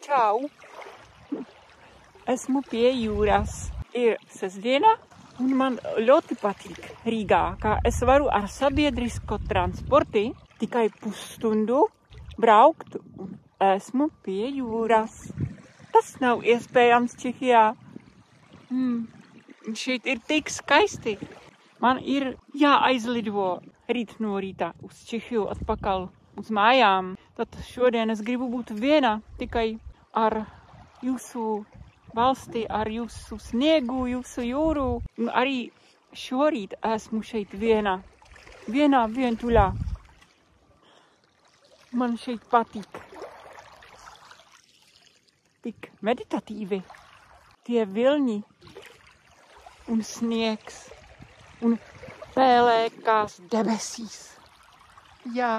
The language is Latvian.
Čau! Esmu pie jūras. Ir sestdiena, un man ļoti patīk Rīgā, ka es varu ar sabiedrisko transportu tikai pusstundu braukt, un esmu pie jūras. Tas nav iespējams Čehijā. Šeit ir tik skaisti. Man ir jāaizlido rīt no rīta uz Čehiju atpakaļ uz mājām. Tad šodien es gribu būt viena tikai ar jūsu valsti, ar jūsu sniegu, jūsu jūru. Un arī šorīt esmu šeit viena vientuļā. Man šeit patīk. Tik meditatīvi. Tie vilņi un sniegs un pelēkās debesīs. Jā.